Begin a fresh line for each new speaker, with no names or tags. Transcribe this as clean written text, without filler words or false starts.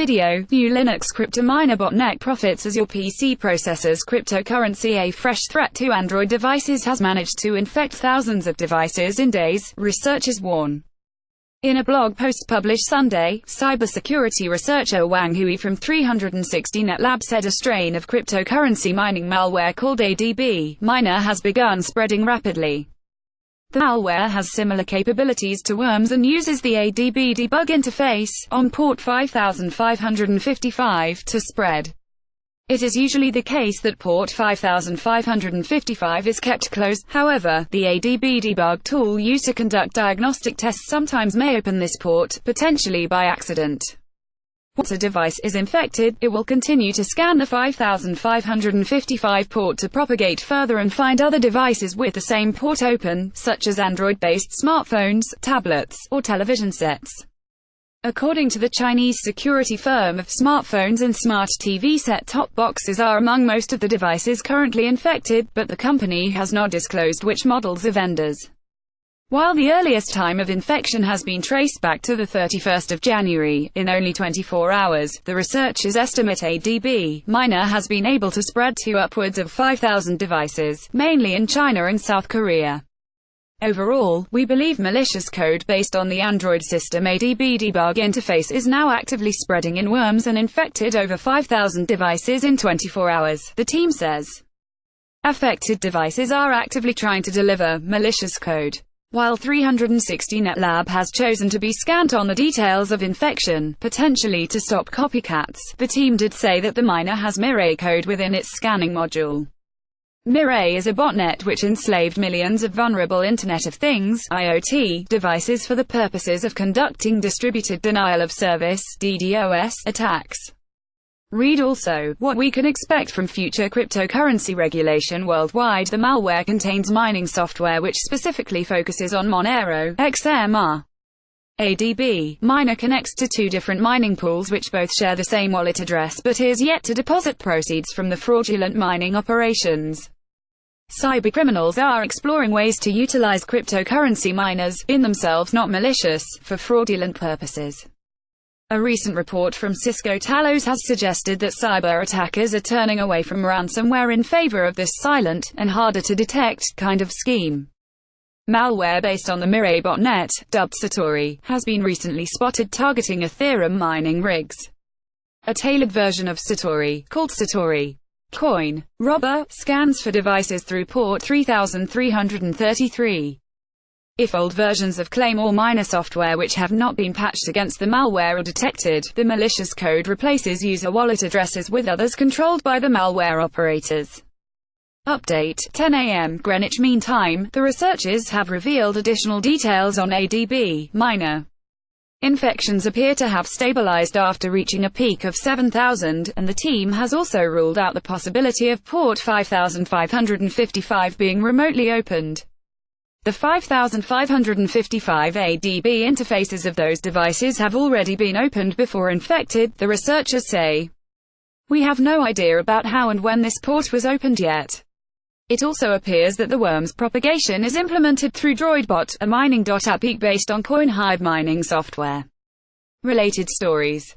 Video, new Linux crypto-miner botnet profits as your PC processes cryptocurrency. A fresh threat to Android devices has managed to infect thousands of devices in days, researchers warn. In a blog post published Sunday, cybersecurity researcher Wang Hui from 360net Lab said a strain of cryptocurrency mining malware called ADB.Miner has begun spreading rapidly. The malware has similar capabilities to worms and uses the ADB debug interface on port 5555 to spread. It is usually the case that port 5555 is kept closed. However, the ADB debug tool used to conduct diagnostic tests sometimes may open this port, potentially by accident. Once a device is infected, it will continue to scan the 5555 port to propagate further and find other devices with the same port open, such as Android-based smartphones, tablets, or television sets. According to the Chinese security firm, smartphones and smart TV set-top boxes are among most of the devices currently infected, but the company has not disclosed which models or vendors. While the earliest time of infection has been traced back to the 31st of January, in only 24 hours, the researchers estimate ADB.Miner has been able to spread to upwards of 5,000 devices, mainly in China and South Korea. Overall, we believe malicious code based on the Android system ADB debug interface is now actively spreading in worms and infected over 5,000 devices in 24 hours, the team says. Affected devices are actively trying to deliver malicious code. While 360net Lab has chosen to be scant on the details of infection, potentially to stop copycats, the team did say that the miner has Mirai code within its scanning module. Mirai is a botnet which enslaved millions of vulnerable Internet of Things (IoT) devices for the purposes of conducting distributed denial of service (DDoS) attacks. Read also, what we can expect from future cryptocurrency regulation worldwide. The malware contains mining software which specifically focuses on Monero, XMR. ADB.Miner connects to two different mining pools which both share the same wallet address but is yet to deposit proceeds from the fraudulent mining operations. Cybercriminals are exploring ways to utilize cryptocurrency miners, in themselves not malicious, for fraudulent purposes. A recent report from Cisco Talos has suggested that cyber attackers are turning away from ransomware in favor of this silent, and harder-to-detect, kind of scheme. Malware based on the Mirai botnet, dubbed Satori, has been recently spotted targeting Ethereum mining rigs. A tailored version of Satori, called Satori Coin Robber, scans for devices through port 3333. If old versions of Claim or Miner software which have not been patched against the malware are detected, the malicious code replaces user wallet addresses with others controlled by the malware operators. Update, 10 a.m. Greenwich Mean Time. The researchers have revealed additional details on ADB.Miner. Infections appear to have stabilized after reaching a peak of 7,000, and the team has also ruled out the possibility of port 5555 being remotely opened. The 5555 ADB interfaces of those devices have already been opened before infected, the researchers say. We have no idea about how and when this port was opened yet. It also appears that the worm's propagation is implemented through DroidBot, a mining app based on CoinHive mining software. Related stories.